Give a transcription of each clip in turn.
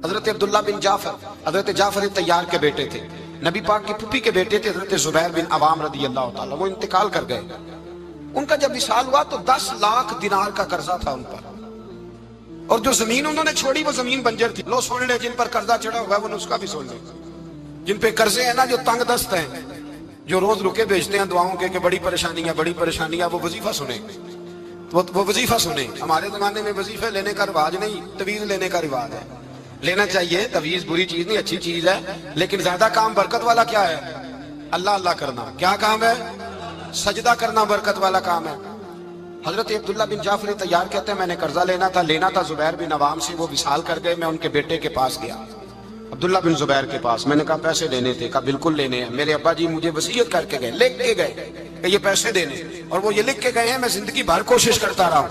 حضرت عبداللہ بن جعفر حضرت جعفر تیار کے بیٹے تھے، نبی پاک کی پھوپھی کے بیٹے تھے حضرت زبیر بن عوام رضی اللہ تعالیٰ، وہ انتقال کر گئے۔ ان کا جب وصال ہوا تو 10 لاکھ دینار کا قرضہ تھا ان پر، اور جو زمین انہوں نے چھوڑی وہ زمین بنجر تھی۔ لو سن لے، جن پر قرضہ چڑھا ہوا ہے وہ نسخہ بھی سن لے، جن پہ قرضے ہیں نا، جو تنگ دست ہیں، جو روز رکے بھیجتے ہیں دعاؤں کے کہ بڑی پریشانی ہے، وہ وظیفہ سنیں، وہ وظیفہ سنیں۔ ہمارے زمانے میں وظیفے لینے کا رواج نہیں، تویز لینے کا رواج ہے۔ لینا چاہیے، تویز بری چیز نہیں، اچھی چیز ہے، لیکن زیادہ کام برکت والا کیا ہے؟ اللہ اللہ کرنا۔ کیا کام ہے؟ سجدہ کرنا برکت والا کام ہے۔ حضرت عبداللہ بن جعفر تیار کہتے ہیں میں نے قرضہ لینا تھا زبیر بن عوام سے، وہ وصال کر گئے۔ میں ان کے بیٹے کے پاس گیا، عبداللہ بن زبیر کے پاس۔ میں نے کہا پیسے لینے تھے، کہا بالکل لینے ہیں، میرے ابا جی مجھے وصیت کر کے گئے، لکھ کے گئے کہ یہ پیسے دینے، اور وہ یہ لکھ کے گئے ہیں، میں زندگی بھر کوشش کرتا رہا ہوں،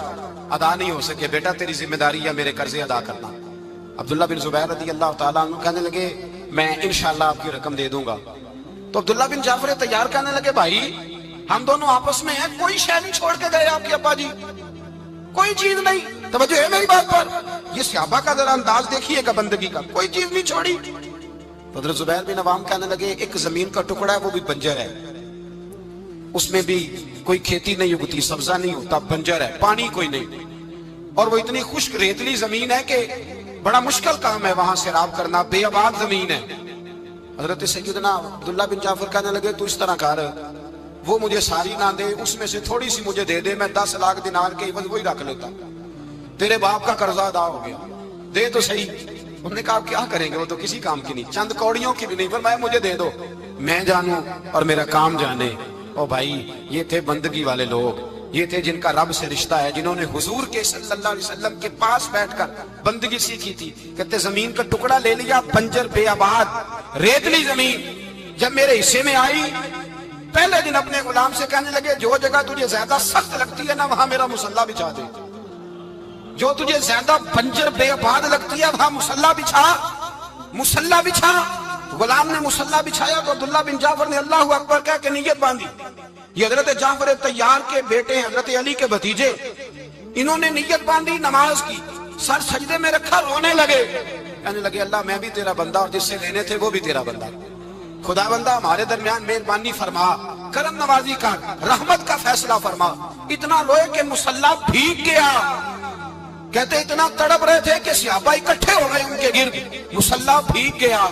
ادا نہیں ہو سکے، بیٹا تیری ذمہ داری ہے میرے قرضے ادا کرنا۔ عبداللہ بن زبیر رضی اللہ تعالیٰ عنہ کہنے لگے میں انشاءاللہ آپ کی رقم دے دوں گا۔ تو عبداللہ بن جعفر تیار کہنے لگے بھائی ہم دونوں آپس میں ہیں، کوئی شے نہیں چھوڑ کے گئے آپ کے ابا جی، کوئی چیز نہیں۔ توجہ ہے میری بات پر؟ یہ صحابہ کا ذرا انداز دیکھیے گا بندگی کا، کوئی چیز نہیں چھوڑی۔ حضرت زبیر بن عوام کہنے لگے ایک زمین کا ٹکڑا ہے، وہ بھی بنجر ہے، اس میں بھی کوئی کھیتی نہیں اگتی، سبزہ نہیں ہوتا، بنجر ہے، پانی کوئی نہیں، اور وہ اتنی خشک ریتلی زمین ہے کہ بڑا مشکل کام ہے وہاں سیراب کرنا، بے آباد زمین ہے۔ حضرت سیدنا عبداللہ بن جعفر کہنے لگے تو اس طرح کر، وہ مجھے ساری نہ دے، اس میں سے تھوڑی سی مجھے دے دے، میں 10 لاکھ دینار کے عوض وہی رکھ لیتا، تیرے باپ کا قرضہ ادا ہو گیا، دے تو صحیح۔ انہوں نے کہا کیا کریں گے، وہ تو کسی کام کی نہیں، چند کوڑیوں کی بھی نہیں، فرمایا مجھے دے دو، میں جانوں اور میرا کام جانے۔ او بھائی یہ تھے بندگی والے لوگ، یہ تھے جن کا رب سے رشتہ ہے، جنہوں نے حضور کے صلی اللہ علیہ وسلم کے پاس بیٹھ کر بندگی سیکھی تھی۔ کہتے زمین کا ٹکڑا لے لیا، بنجر بے آباد ریتلی زمین، جب میرے حصے میں آئی پہلے دن اپنے غلام سے کہنے لگے جو جگہ تجھے زیادہ سخت لگتی ہے نا وہاں میرا مصلی بچھا دے، جو تجھے زیادہ بنجر بے آباد لگتی ہے وہاں مصلی بچھا۔ غلام نے مصلی بچھایا تو عبداللہ بن جعفر نے اللہ اکبر کہہ کے نیت باندھی۔ یہ حضرت جعفر تیار کے بیٹے ہیں، حضرت علی کے بھتیجے، انہوں نے نیت باندھی، نماز کی، سر سجدے میں رکھا، رونے لگے، کہنے لگے اللہ میں بھی تیرا بندہ اور جس سے لینے تھے وہ بھی تیرا بندہ، خدا بندہ ہمارے درمیان مہربانی فرما، کرم نوازی کر، رحمت کا فیصلہ فرما۔ اتنا روئے کہ مصلی بھیگ گیا۔ کہتے اتنا تڑپ رہے تھے کہ صحابہ اکٹھے ہو گئے ان کے گرد، مصلی بھیگ گیا۔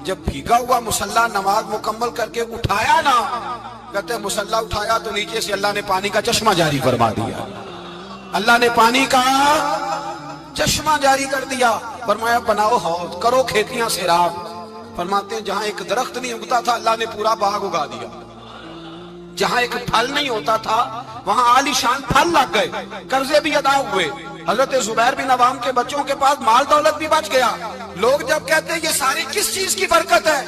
جب بھیگا ہوا مصلی نماز مکمل کر کے اٹھایا نا، کہتے مصلی اٹھایا تو نیچے سے اللہ نے پانی کا چشمہ جاری فرما دیا، اللہ نے پانی کا چشمہ جاری کر دیا۔ فرمایا بناؤ حوض، کرو کھیتیاں سیراب۔ فرماتے ہیں جہاں ایک درخت نہیں اگتا تھا اللہ نے پورا باغ اگا دیا، جہاں ایک پھل نہیں ہوتا تھا وہاں عالی شان پھل لگ گئے، قرضے بھی ادا ہوئے۔ حضرت زبیر بن عوام کے بچوں کے پاس مال دولت بھی بچ گیا۔ لوگ جب کہتے ہیں یہ ساری کس چیز کی برکت ہے،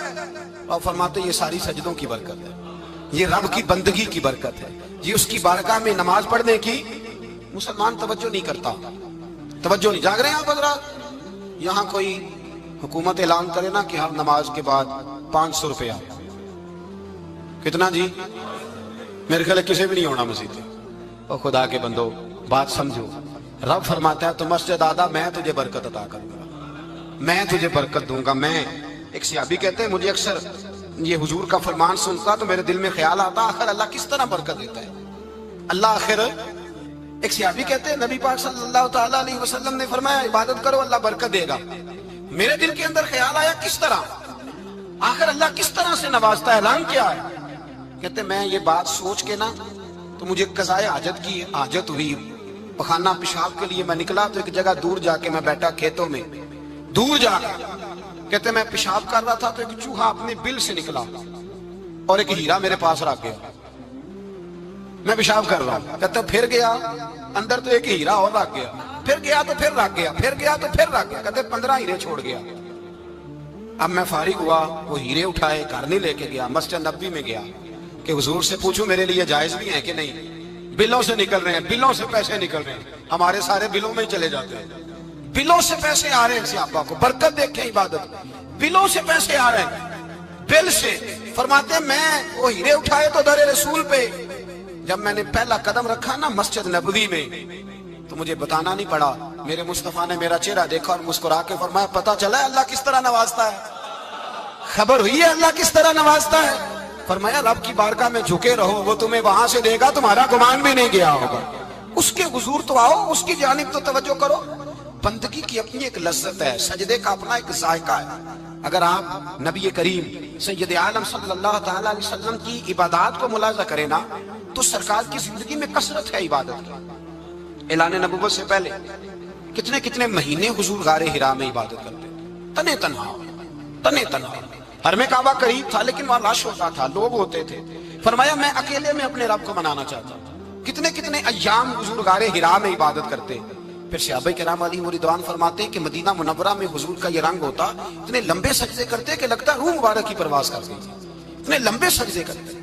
اور فرماتے ہیں یہ ساری سجدوں کی برکت ہے، یہ رب کی بندگی کی برکت ہے، یہ اس کی بارگاہ میں نماز پڑھنے کی۔ مسلمان توجہ نہیں کرتا، توجہ نہیں۔ جاگ رہے ہیں آپ حضرات؟ یہاں کوئی حکومت اعلان کرے نا کہ ہر نماز کے بعد 500 روپیہ، کتنا جی؟ میرے خیال کسی بھی نہیں ہونا مسجد۔ اور خدا کے بندو بات سمجھو، رب فرماتا ہے تو مسجد آدھا میں تجھے برکت عطا کروں گا، میں تجھے برکت دوں گا۔ میں ایک صحابی کہتے ہیں مجھے اکثر یہ حضور کا فرمان سنتا تو میرے دل میں خیال آتا آخر اللہ کس طرح برکت دیتا ہے اللہ آخر۔ ایک صحابی کہتے ہیں نبی پاک صلی اللہ تعالیٰ علیہ وسلم نے فرمایا عبادت کرو اللہ برکت دے گا۔ میرے دل کے اندر خیال آیا کس طرح، آخر اللہ کس طرح سے نوازتا ہے، اعلان کیا ہے؟ کہتے میں یہ بات سوچ کے نا تو مجھے قضائے حاجت کی حاجت ہوئی، پخانہ پیشاب کے لیے میں نکلا تو ایک جگہ دور جا کے میں بیٹھا کھیتوں میں، دور جا کے کہتے میں پیشاب کر رہا تھا تو ایک چوہا اپنے بل سے نکلا اور ایک ہیرا میرے پاس رکھ گیا، میں پیشاب کر رہا ہوں، کہتے پھر گیا اندر تو ایک ہیرا اور رکھ گیا، پھر گیا تو پھر رکھ گیا، پھر گیا تو پھر رکھ گیا، کہتے 15 ہیرے چھوڑ گیا۔ اب میں فارغ ہوا، وہ ہیرے اٹھائے گھر نہیں لے کے گیا، مسجد نبوی میں گیا کہ حضور سے پوچھوں میرے لیے جائز بھی ہے کہ نہیں، بلوں سے نکل رہے ہیں، بلوں سے پیسے نکل رہے ہیں، ہمارے سارے بلوں میں ہی چلے جاتے ہیں، بلوں سے پیسے آ رہے ہیں صحابہ کو، برکت دیکھیں عبادت، بلوں سے پیسے آ رہے ہیں، بل سے۔ فرماتے ہیں میں وہ ہیرے اٹھائے تو در رسول پہ، جب میں نے پہلا قدم رکھا نا مسجد نبوی میں تو تو مجھے بتانا نہیں پڑا، میرے مصطفیٰ نے میرا چہرہ دیکھا اور مسکرا کے فرمایا پتہ چلا ہے اللہ کس طرح نوازتا ہے، خبر ہوئی ہے اللہ کس طرح نوازتا ہے؟ فرمایا رب کی بارگاہ میں جھکے رہو، وہ تمہیں وہاں سے دے گا تمہارا گمان بھی نہیں گیا ہوگا، اس کے حضور تو آؤ، اس کی جانب تو توجہ کرو۔ بندگی کی اپنی ایک لذت ہے، سجدے کا اپنا ایک ذائقہ ہے۔ اگر آپ نبی کریم سید عالم صلی اللہ تعالی علیہ وسلم کی عبادات کو ملاحظہ کریں نا تو سرکار کی زندگی میں کثرت ہے عبادت کی۔ اعلان نبوت سے پہلے کتنے کتنے مہینے حضور غار حرا میں عبادت کرتے، تنے تنہا۔ حرم کعبہ قریب تھا لیکن وہاں رش ہوتا تھا، لوگ ہوتے تھے۔ فرمایا میں اکیلے میں اپنے رب کو منانا چاہتا ہوں۔ کتنے کتنے ایام حضور غار حرا میں عبادت کرتے۔ پھر صحابہ کرام علیہم رضوان فرماتے ہیں کہ مدینہ منورہ میں حضور کا یہ رنگ ہوتا، اتنے لمبے سجدے کرتے کہ لگتا روح مبارک کی پرواز کر گئی، اتنے لمبے سجدے کرتے۔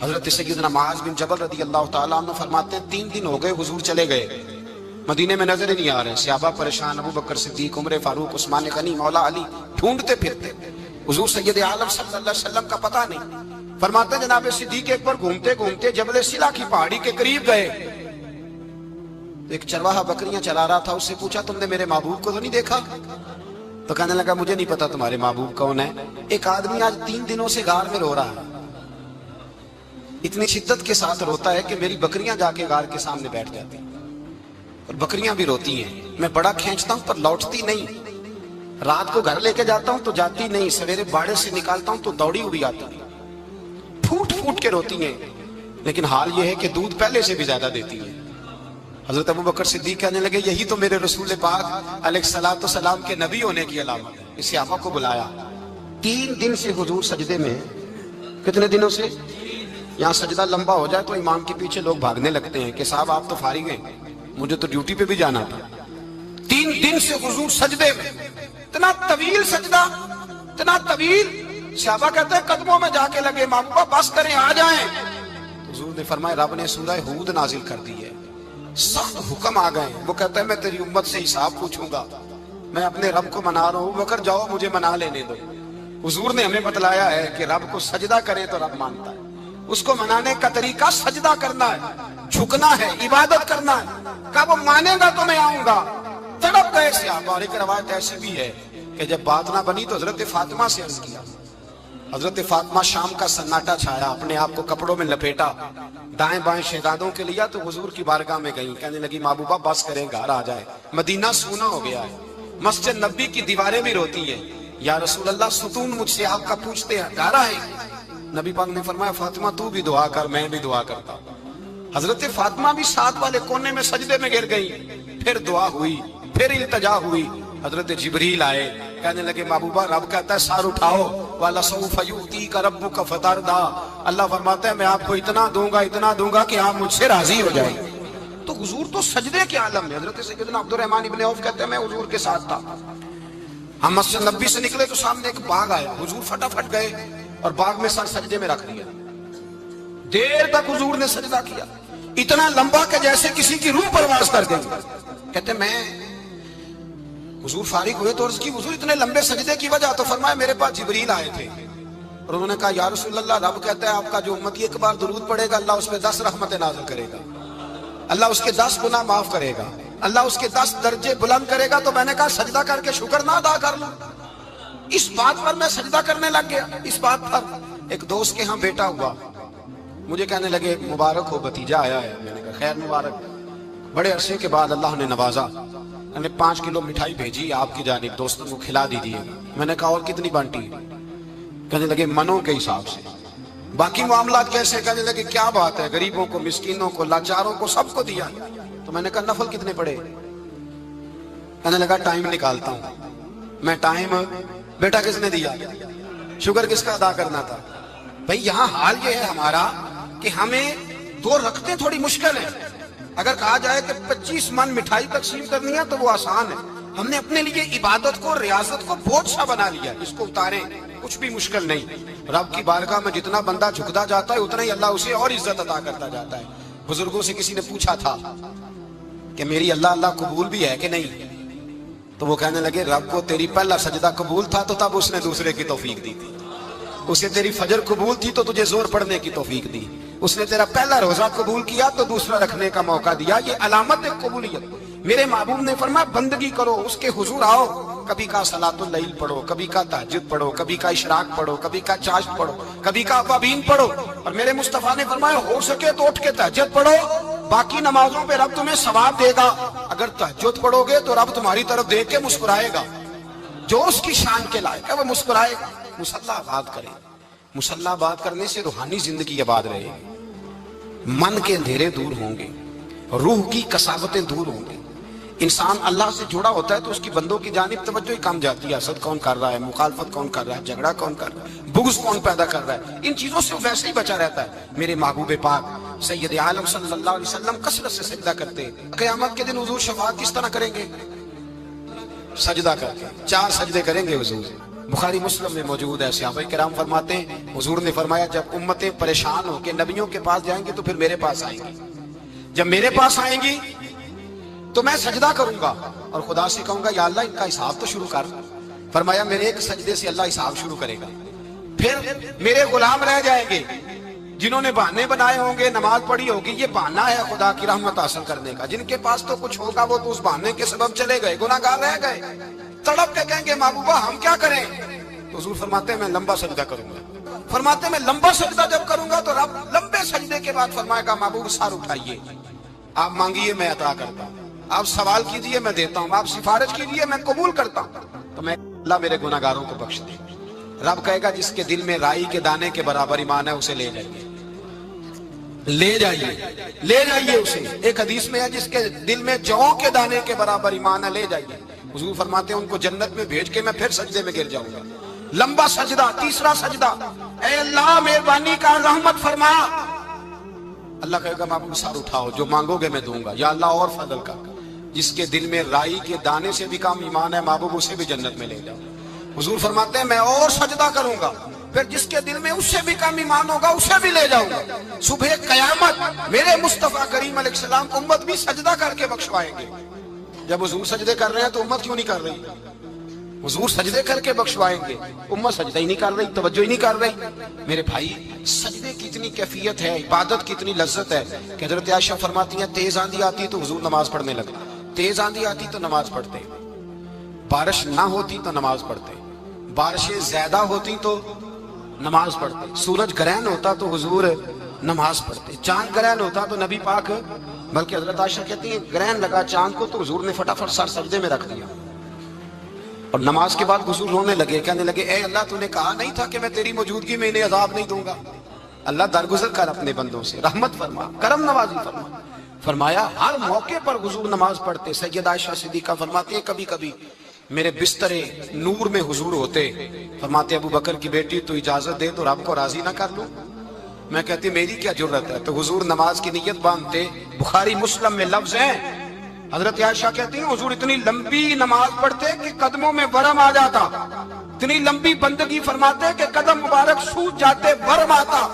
حضرت سیدنا معاذ بن جبل رضی اللہ تعالیٰ عنہ فرماتے ہیں 3 دن ہو گئے حضور چلے گئے، مدینے میں نظر ہی نہیں آ رہے۔ صحابہ پریشان، ابو بکر صدیق، عمر فاروق، عثمان غنی، مولا علی ڈھونڈتے پھرتے، حضور سید عالم صلی اللہ علیہ وسلم کا پتہ نہیں۔ فرماتے ہیں جناب صدیق ایک بار گھومتے گھومتے جبل سلا کی پہاڑی کے قریب گئے، ایک چرواہا بکریاں چلا رہا تھا، اس سے پوچھا تم نے میرے محبوب کو تو نہیں دیکھا؟ تو کہنے لگا مجھے نہیں پتا تمہارے محبوب کون ہے۔ ایک آدمی آج 3 دنوں سے غار میں رو رہا ہے، اتنی شدت کے ساتھ روتا ہے کہ میری بکریاں جا کے غار کے سامنے بیٹھ جاتی اور بکریاں بھی روتی ہیں، میں بڑا کھینچتا ہوں پر لوٹتی نہیں، رات کو گھر لے کے جاتا ہوں تو جاتی نہیں، سویرے باڑے سے نکالتا ہوں تو دوڑی ہوئی آتی ہے، پھوٹ پھوٹ کے روتی ہیں، لیکن حال یہ ہے کہ دودھ پہلے سے بھی زیادہ دیتی ہیں۔ حضرت ابو بکر صدیق کہنے لگے یہی تو میرے رسول پاک علیہ الصلوۃ والسلام کے نبی ہونے کی علامت ہے۔ اس صحابہ کو بلایا، 3 دن سے حضور سجدے میں، کتنے دنوں سے؟ یہاں سجدہ لمبا ہو جائے تو امام کے پیچھے لوگ بھاگنے لگتے ہیں کہ صاحب آپ تو فارغ ہیں، مجھے تو ڈیوٹی پہ بھی جانا تھا۔ 3 دن سے حضور سجدے میں، اتنا طویل سجدہ، اتنا طویل۔ صحابہ کہتے ہیں قدموں میں جا کے لگے، محبوبہ بس کریں آ جائیں۔ حضور نے فرمایا رب نے سورہ ہود نازل کر دی ہے، سخت حکم آ گئے۔ وہ کہتا ہے میں تیری امت سے حساب پوچھوں گا، میں اپنے رب کو منا رہا ہوں، بکر جاؤ مجھے منا لینے دو۔ حضور نے ہمیں بتلایا ہے کہ رب کو سجدہ کریں تو رب مانتا ہے، اس کو منانے کا طریقہ سجدہ کرنا ہے، جھکنا ہے، عبادت کرنا ہے۔ کہا وہ مانے گا تو میں آؤں گا۔ تڑپ گئے صحابہ۔ اور ایک روایت ایسی بھی ہے کہ جب بات نہ بنی تو حضرت فاطمہ سے عرض کیا۔ حضرت فاطمہ شام کا سناٹا چھایا، اپنے آپ کو کپڑوں میں لپیٹا، دائیں بائیں شہزادوں کے لیا تو حضور کی بارگاہ میں گئیں، کہنے لگی محبوبہ بس کریں گھر آ جائے، مدینہ سونا ہو گیا ہے، مسجد نبی کی دیواریں بھی روتی ہیں، یا رسول اللہ ستون مجھ سے آپ کا پوچھتے ہیں گھر آئے۔ نبی پاک نے فرمایا فاطمہ تو بھی دعا کر، میں بھی دعا کرتا۔ حضرت فاطمہ بھی ساتھ والے کونے میں سجدے میں گر گئیں، پھر دعا ہوئی، پھر التجا ہوئی۔ حضرت جبریل آئے، کہنے لگے محبوبہ رب کہتا ہے سار اٹھاؤ، وَلَسَوْفَ يُؤْتِيكَ رَبُّكَ فَتَرْضَىٰ، اللہ فرماتا ہے میں آپ کو اتنا دوں گا کہ آپ مجھ سے راضی ہو جائیں۔ تو حضور تو سجدے کے عالم میں۔ حضرت سیدنا عبد الرحمن ابن عوف کہتے ہیں میں حضور کے ساتھ تھا، ہم مسجد نبی سے نکلے تو سامنے ایک باغ آیا، حضور فٹافٹ گئے اور باغ میں سر سجدے میں رکھ دیا، دیر تک حضور نے سجدہ کیا، اتنا لمبا کہ جیسے کسی کی روح پرواز کر گئی۔ کہتے میں حضور فارغ ہوئے تو عرض کی حضور اتنے لمبے سجدے کی وجہ؟ تو فرمایا میرے پاس جبریل آئے تھے اور انہوں نے کہا یا رسول اللہ رب کہتا ہے آپ کا جو امتی ایک بار درود پڑھے گا اللہ اس پہ 10 رحمتیں نازل کرے گا، اللہ اس کے 10 گناہ معاف کرے گا، اللہ اس کے 10 درجے بلند کرے گا۔ تو میں نے کہا سجدہ کر کے شکر نہ ادا کر لوں؟ اس بات پر میں سجدہ کرنے لگ گیا۔ اس بات پر ایک دوست کے ہاں بیٹا ہوا، مجھے کہنے لگے مبارک ہو بھتیجا آیا ہے۔ میں نے کہا خیر مبارک۔ بڑے عرصے کے بعد اللہ نے نوازا، میں نے 5 کلو مٹھائی بھیجی آپ کی جانب، دوستوں کو کھلا دیجیے۔ میں نے کہا اور کتنی بانٹی؟ کہنے لگے منوں کے حساب سے۔ باقی معاملات کیسے؟ کہنے لگے کیا بات ہے، غریبوں کو، مسکینوں کو، لاچاروں کو، سب کو دیا۔ تو میں نے کہا نفل کتنے پڑے؟ کہنے لگا ٹائم نکالتا ہوں۔ میں ٹائم بیٹا کس نے دیا؟ شکر کس کا ادا کرنا تھا؟ بھئی یہاں حال یہ ہے ہمارا کہ ہمیں 2 رکھتے تھوڑی مشکل ہے۔ اگر کہا جائے کہ 25 من مٹھائی تقسیم کرنی ہے تو وہ آسان ہے، ہم نے اپنے لیے عبادت کو، ریاضت کو بہت سا بنا لیا، اس کو اتاریں کچھ بھی مشکل نہیں۔ رب کی بارگاہ میں جتنا بندہ جھکتا جاتا ہے اتنا ہی اللہ اسے اور عزت عطا کرتا جاتا ہے۔ بزرگوں سے کسی نے پوچھا تھا کہ میری اللہ قبول بھی ہے کہ نہیں؟ تو وہ کہنے لگے رب کو تیری پہلا سجدہ قبول تھا تو تب اس نے دوسرے کی توفیق دی تھی، اسے تیری فجر قبول تھی تو تجھے زور پڑھنے کی توفیق دی، اس نے تیرا پہلا روزہ قبول کیا تو دوسرا رکھنے کا موقع دیا۔ یہ علامت ہے قبولیت۔ میرے محبوب نے فرمایا بندگی کرو، اس کے حضور آؤ، کبھی کا صلاۃ اللیل پڑھو، کبھی کا تہجد پڑھو، کبھی کا اشراق پڑھو، کبھی کا چاشت پڑھو، کبھی کا اوابین پڑھو۔ اور میرے مصطفیٰ نے فرمایا ہو سکے تو اٹھ کے تہجد پڑھو، باقی نمازوں پہ رب تمہیں ثواب دے گا۔ اگر تہجد پڑھو گے تو رب تمہاری طرف دیکھ کے مسکرائے گا، جو اس کی شان کے لائق ہے وہ مسکرائے گا۔ مصلی آباد کریں، مصلی آباد کرنے سے روحانی زندگی آباد رہے گی، من کے اندھیرے دور ہوں گے، روح کی کساوتیں دور ہوں گی۔ انسان اللہ سے جڑا ہوتا ہے تو اس کی بندوں کی جانب توجہ ہی کم جاتی ہے، حسد کون کر رہا ہے، مخالفت کون کر رہا ہے، جھگڑا کون کر رہا ہے، بغض کون پیدا کر رہا ہے، ان چیزوں سے ویسے ہی بچا رہتا ہے۔ میرے محبوب پاک سید عالم صلی اللہ علیہ وسلم کثرت سے سجدہ کرتے ہیں۔ قیامت کے دن حضور شفاعت کس طرح کریں گے؟ سجدہ کر کے 4 سجدے کریں گے حضور۔ بخاری مسلم میں موجود ہے، صحابہ کرام فرماتے ہیں حضور نے فرمایا جب امتیں پریشان ہو کے نبیوں کے پاس جائیں گے تو پھر میرے پاس آئیں گی، جب میرے پاس آئیں گی تو میں سجدہ کروں گا اور خدا سے کہوں گا یا اللہ ان کا حساب تو شروع کر۔ فرمایا میرے ایک سجدے سے اللہ حساب شروع کرے گا۔ پھر میرے غلام رہ جائیں گے جنہوں نے بہانے بنائے ہوں گے، نماز پڑھی ہوگی، یہ بہانہ ہے خدا کی رحمت حاصل کرنے کا، جن کے پاس تو کچھ ہوگا وہ تو اس بہانے کے سبب چلے گئے، گناہ گار رہ گئے، تڑپ کے کہیں گے محبوبہ ہم کیا کریں؟ تو حضور فرماتے ہیں میں لمبا سجدہ کروں گا۔ فرماتے ہیں میں لمبا سجدہ جب کروں گا تو رب لمبے سجدے کے بعد فرمائے گا محبوب سار اٹھائیے، آپ مانگیے میں عطا کرتا ہوں، آپ سوال کیجئے میں دیتا ہوں، آپ سفارش کیجئے میں قبول کرتا ہوں۔ تو میں اللہ میرے گناہ گاروں کو بخش دے۔ رب کہے گا جس کے دل میں رائی کے دانے کے برابر ایمان ہے اسے لے جائیے، لے جائیے، لے جائیے اسے۔ ایک حدیث میں ہے جس کے دل میں جو کے دانے کے برابر ایمان ہے لے جائیے۔ حضور فرماتے ہیں ان کو جنت میں بھیج کے میں پھر سجدے میں گر جاؤں گا۔ لمبا سجدہ، تیسرا سجدہ، اے اللہ مہربانی کا رحمت فرما۔ اللہ کہے گا محبوب سار اٹھاؤ، جو مانگو گے میں دوں گا، یا اللہ اور فضل کر۔ جس کے دل میں رائی کے دانے سے بھی کم ایمان ہے محبوب اسے بھی جنت میں لے جاؤ۔ حضور فرماتے ہیں میں اور سجدہ کروں گا، پھر جس کے دل میں اس سے بھی کم ایمان ہوگا اسے بھی لے جاؤں گا۔ صبح قیامت میرے مصطفیٰ کریم علیہ السلام امت بھی سجدہ کر کے بخشوائیں گے۔ جب حضور سجدے کر رہے ہیں تو امت کیوں نہیں کر رہی؟ حضور سجدے کر کے بخشوائیں گے، امت سجدہ ہی نہیں کر رہی، توجہ ہی نہیں کر رہی۔ میرے بھائی سجدے کی اتنی کیفیت ہے، عبادت کی اتنی لذت ہے کہ حضرت عائشہ فرماتی ہیں تیز آندھی آتی تو حضور نماز پڑھنے لگے، تیز آندھی آتی تو نماز پڑھتے، بارش نہ ہوتی تو نماز پڑھتے، بارشیں زیادہ ہوتی تو نماز پڑھتے، سورج گرہن ہوتا تو حضور نماز پڑھتے، چاند گرہن ہوتا تو نبی پاک، بلکہ حضرت عائشہ کہتی ہیں گرہن لگا چاند کو تو حضور نے فٹافٹ سر سجدے میں رکھ دیا، اور نماز کے بعد حضور رونے لگے، کہنے لگے اے اللہ تو نے کہا نہیں تھا کہ میں تیری موجودگی میں انہیں عذاب نہیں دوں گا؟ اللہ درگزر کر اپنے بندوں سے، رحمت فرما، کرم نوازی فرما۔ فرمایا ہر موقع پر حضور نماز پڑھتے۔ سید عائشہ صدیقہ فرماتی ہیں کبھی کبھی میرے بسترے نور میں حضور ہوتے، فرماتے ابو بکر کی بیٹی تو اجازت دے تو رب کو راضی نہ کر لوں؟ میں کہتی میری کیا جرت ہے؟ تو حضور نماز کی نیت باندھتے۔ بخاری مسلم میں لفظ ہیں، حضرت عائشہ کہتی ہیں حضور اتنی لمبی نماز پڑھتے کہ قدموں میں ورم آ جاتا، اتنی لمبی بندگی فرماتے کہ قدم مبارک سوج جاتے، ورم آتا۔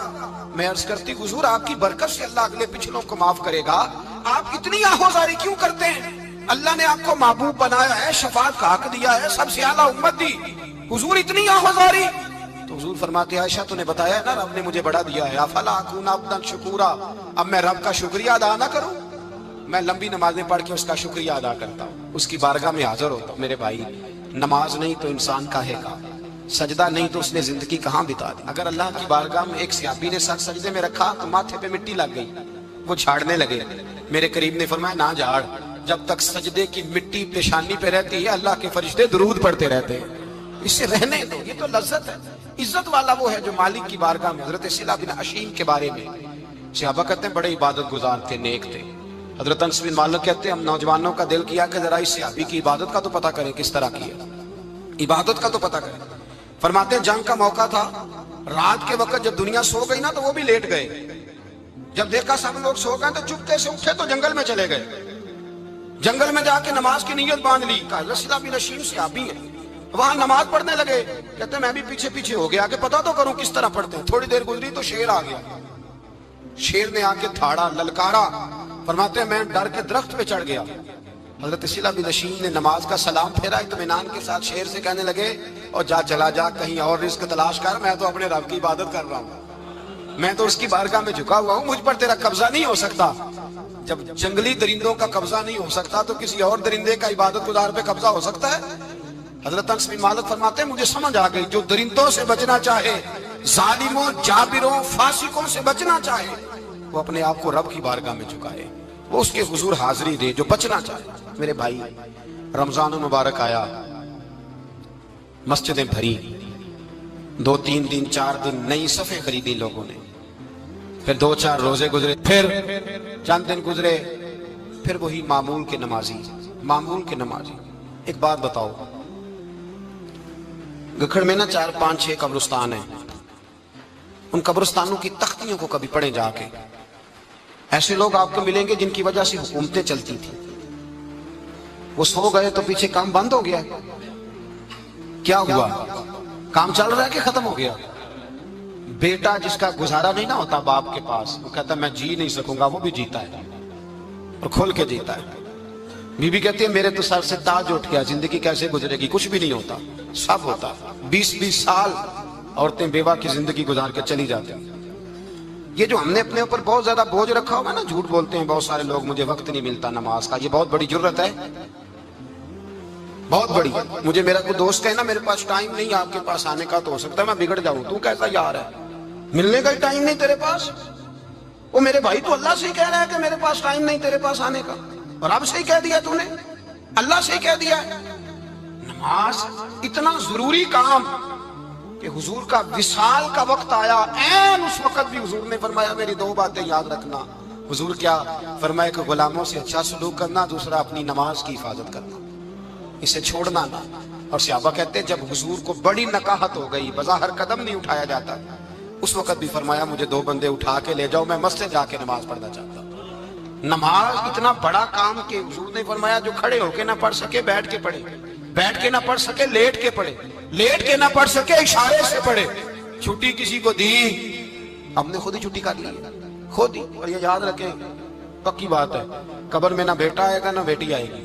میں عرض کرتی حضور آپ کی برکت سے اللہ اگلے پچھلوں کو معاف کرے گا، آپ اتنی آہوزاری کیوں کرتے ہیں؟ اللہ نے آپ کو محبوب بنایا ہے، شفاعت کا حق دیا ہے، سب سے اعلیٰ امت دی، حضور اتنی آہوزاری؟ تو حضور فرماتے عائشہ تو نے بتایا نا رب نے مجھے بڑا دیا ہے، افلا اکون عبدا شکورا، اب میں رب کا شکریہ ادا نہ کروں؟ میں لمبی نمازیں پڑھ کے اس کا شکریہ ادا کرتا ہوں، اس کی بارگاہ میں حاضر ہوتا ہوں۔ میرے بھائی نماز نہیں تو انسان کاہے کا، سجدہ نہیں تو اس نے زندگی کہاں بتا دی؟ اگر اللہ کی بارگاہ میں ایک صحابی نے سر سجدے میں رکھا تو ماتھے پہ مٹی لگ گئی، وہ جھاڑنے لگے، میرے قریب نے فرمایا نہ جھاڑ، جب تک سجدے کی مٹی پیشانی پہ رہتی ہے اللہ کے فرشتے درود پڑھتے رہتے ہیں، اس سے رہنے دو، یہ تو لذت ہے۔ عزت والا وہ ہے جو مالک کی بارگاہ میں۔ حضرت صلہ بن عشیم کے بارے میں صحابہ کہتے ہیں بڑے عبادت گزار تھے، نیک تھے۔ حضرت انس بن مالک کہتے ہیں ہم نوجوانوں کا دل کیا کہ ذرا اس صحابی کی عبادت کا تو پتہ کریں، کس طرح کی ہے عبادت کا تو پتہ کریں۔ فرماتے ہیں جنگ کا موقع تھا، رات کے وقت جب دنیا سو گئی نا تو وہ بھی لیٹ گئے، جب دیکھا سب لوگ سو گئے تو چپکے سے اٹھے تو جنگل میں چلے گئے، جنگل میں جا کے نماز کی نیت باندھ لی، کہا صلہ بن عشیم صحابی ہیں، وہاں نماز پڑھنے لگے، کہتے ہیں میں بھی پیچھے پیچھے ہو گیا کہ پتہ تو کروں کس طرح پڑھتے ہیں۔ تھوڑی دیر گزری تو شیر آ گیا، شیر نے آ کے تھاڑا، للکارا، فرماتے ہیں میں ڈر کے درخت پہ چڑھ گیا۔ حضرت صلہ بن عشیم نے نماز کا سلام پھیرا، اطمینان کے ساتھ شیر سے کہنے لگے اور جا چلا جا کہیں اور رزق تلاش کر، میں تو اپنے رب کی عبادت کر رہا ہوں، میں تو اس کی بارگاہ میں جھکا ہوا ہوں، مجھ پر تیرا قبضہ نہیں ہو سکتا۔ جب جنگلی درندوں کا قبضہ نہیں ہو سکتا تو کسی اور درندے کا عبادت گزار پہ قبضہ ہو سکتا ہے؟ حضرت انس بن مالک فرماتے ہیں مجھے سمجھ آ گئی، جو درندوں سے بچنا چاہے، ظالموں، جابروں، فاسقوں سے بچنا چاہے، وہ اپنے آپ کو رب کی بارگاہ میں جھکائے، وہ اس کے حضور حاضری دے۔ جو بچنا چاہے، میرے بھائی، رمضان المبارک آیا، مسجدیں بھری، 2-3 دن 4 دن نئی صفیں خریدی لوگوں نے، پھر 2-4 روزے گزرے، پھر چند دن گزرے، پھر وہی معمول کے نمازی۔ ایک بات بتاؤ، گکھڑ میں نا 4-5-6 قبرستان ہیں، ان قبرستانوں کی تختیوں کو کبھی پڑھیں جا کے، ایسے لوگ آپ کو ملیں گے جن کی وجہ سے حکومتیں چلتی تھیں، وہ سو گئے تو پیچھے کام بند ہو گیا۔ کیا ہوا؟ کام چل رہا ہے کہ ختم ہو گیا؟ بیٹا جس کا گزارا نہیں نہ ہوتا باپ کے پاس، وہ کہتا ہے میں جی نہیں سکوں گا، وہ بھی جیتا ہے اور کھول کے جیتا ہے۔ بی بی کہتی ہے میرے تو سر سے تاج اٹھ گیا، زندگی کیسے گزرے گی؟ کچھ بھی نہیں ہوتا، سب ہوتا۔ 20-20 سال عورتیں بیوہ کی زندگی گزار کے چلی جاتی ہیں۔ یہ جو ہم نے اپنے اوپر بہت زیادہ بوجھ رکھا ہوا ہے نا، جھوٹ بولتے ہیں بہت سارے لوگ، مجھے وقت نہیں ملتا نماز کا، یہ بہت بڑی جرت ہے، بہت بڑی۔ مجھے میرا کوئی دوست کہے نا میرے پاس ٹائم نہیں آپ کے پاس آنے کا، تو ہو سکتا ہے میں بگڑ جاؤں، تو کیسا یار ہے، ملنے کا ہی ٹائم نہیں تیرے پاس؟ وہ میرے بھائی تو اللہ سے ہی کہہ رہا ہے کہ میرے پاس ٹائم نہیں تیرے پاس آنے کا، اور اب سے ہی کہہ دیا تو نے، اللہ سے ہی کہہ دیا ہے۔ نماز اتنا ضروری کام کہ حضور کا وصال کا وقت آیا، عین اس وقت بھی حضور نے فرمایا میری 2 باتیں یاد رکھنا۔ حضور کیا فرمایا کہ غلاموں سے اچھا سلوک کرنا، دوسرا اپنی نماز کی حفاظت کرنا، اسے چھوڑنا نہ۔ اور صحابہ کہتے ہیں جب حضور کو بڑی نکاہت ہو گئی، بظاہر قدم نہیں اٹھایا جاتا، اس وقت بھی فرمایا مجھے 2 بندے اٹھا کے لے جاؤ، میں مسجد جا کے نماز پڑھنا چاہتا ہوں۔ نماز اتنا بڑا کام کہ حضور نے فرمایا جو کھڑے ہو کے نہ پڑھ سکے بیٹھ کے پڑھے، بیٹھ کے نہ پڑھ سکے لیٹ کے پڑھے، لیٹ کے نہ پڑھ سکے اشارے سے پڑھے۔ چھٹی کسی کو دی، ہم نے خود ہی چھٹی کر لی، خود ہی۔ اور یہ یاد رکھیں، پکی بات ہے، قبر میں نہ بیٹا آئے گا نہ بیٹی آئے گی۔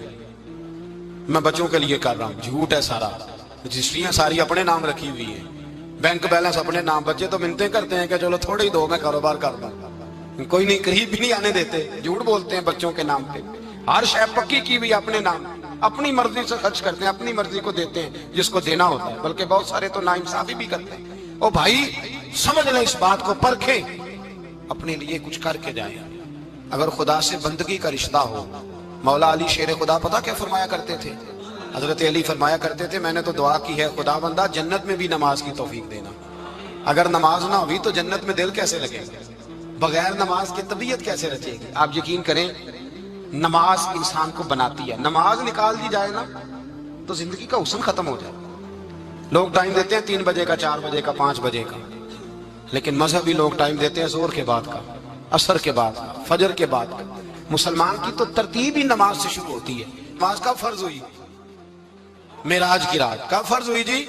میں بچوں کے لیے کر رہا ہوں، جھوٹ ہے سارا، رجسٹریاں ساری اپنے نام رکھی ہوئی ہیں، بینک بیلنس اپنے نام۔ بچے تو منتیں کرتے ہیں کہ چلو تھوڑے ہی دو، میں کاروبار کر دوں، کوئی نہیں، قریب بھی نہیں آنے دیتے، جھوٹ بولتے ہیں بچوں کے نام پہ۔ ہر شے پکی کی ہوئی اپنے نام، اپنی مرضی سے خرچ کرتے ہیں، اپنی مرضی کو دیتے ہیں جس کو دینا ہوتا ہے، بلکہ بہت سارے تو ناانصافی بھی کرتے ہیں۔ او بھائی سمجھ لیں اس بات کو، پرکھیں، اپنے لیے کچھ کر کے جائیں۔ اگر خدا سے بندگی کا رشتہ ہو، مولا علی شیر خدا پتہ کیا فرمایا کرتے تھے؟ حضرت علی فرمایا کرتے تھے میں نے تو دعا کی ہے خدا بندہ جنت میں بھی نماز کی توفیق دینا۔ اگر نماز نہ ہوئی تو جنت میں دل کیسے لگے گا؟ بغیر نماز کی طبیعت کیسے رچے گی؟ آپ یقین کریں نماز انسان کو بناتی ہے، نماز نکال دی جائے نا تو زندگی کا حسن ختم ہو جائے۔ لوگ ٹائم دیتے ہیں 3 بجے کا، 4 بجے کا، 5 بجے کا، لیکن مذہبی لوگ ٹائم دیتے ہیں زور کے بعد کا، عصر کے بعد کا، فجر کے بعد کا۔ مسلمان کی تو ترتیب ہی نماز سے شروع ہوتی ہے۔ نماز کب فرض ہوئی؟ معراج کی رات کب فرض ہوئی جی؟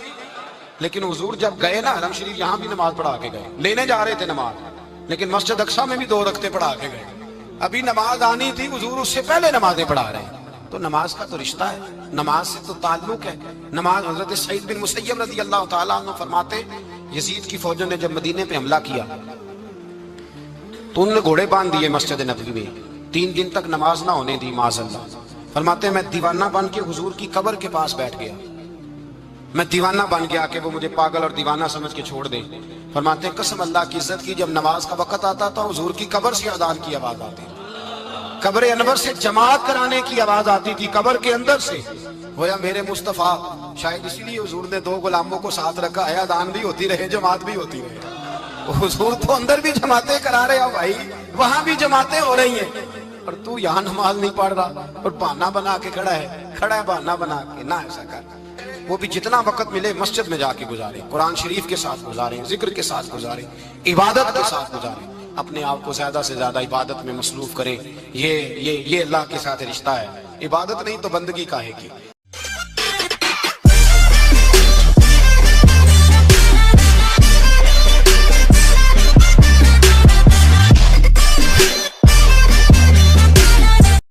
لیکن حضور جب گئے نا حرم شریف، یہاں بھی نماز پڑھا کے گئے، لینے جا رہے تھے نماز، لیکن مسجد اقصی میں بھی 2 رکعتیں پڑھا کے گئے۔ ابھی نماز آنی تھی، حضور اس سے پہلے نمازیں پڑھا رہے ہیں۔ تو نماز کا تو رشتہ ہے، نماز سے تو تعلق ہے۔ نماز حضرت سعید بن مسیب رضی اللہ تعالیٰ عنہ فرماتے یزید کی فوجوں نے جب مدینے پہ حملہ کیا تو انہوں نے گھوڑے باندھ دیے مسجد نبوی میں، 3 دن تک نماز نہ ہونے دی معاذ اللہ۔ فرماتے میں دیوانہ بن کے حضور کی قبر کے پاس بیٹھ گیا، میں دیوانہ بن گیا کہ وہ مجھے پاگل اور دیوانہ سمجھ کے چھوڑ دے۔ فرماتے ہیں قسم اللہ کی عزت کی، جب نماز کا وقت آتا تھا حضور کی قبر سے اذان کی آواز آتی تھی، قبر انور سے جماعت کرانے کی آواز آتی تھی، قبر کے اندر سے۔ گویا میرے مصطفیٰ، شاید اسی لیے حضور نے 2 غلاموں کو ساتھ رکھا ہے، اذان بھی ہوتی رہے جماعت بھی ہوتی رہے۔ حضور تو اندر بھی جماعتیں کرا رہے ہو بھائی، وہاں بھی جماعتیں ہو رہی ہیں، اور تو یہاں نماز نہیں پڑھ رہا اور بہانہ بنا کے کھڑا ہے بہانہ بنا کے۔ نہ ایسا کر، وہ بھی جتنا وقت ملے مسجد میں جا کے گزارے، قرآن شریف کے ساتھ گزارے، ذکر کے ساتھ گزارے، عبادت کے ساتھ گزارے، اپنے آپ کو زیادہ سے زیادہ عبادت میں مصروف کرے۔ یہ اللہ کے ساتھ رشتہ ہے، عبادت نہیں تو بندگی کاہے کی۔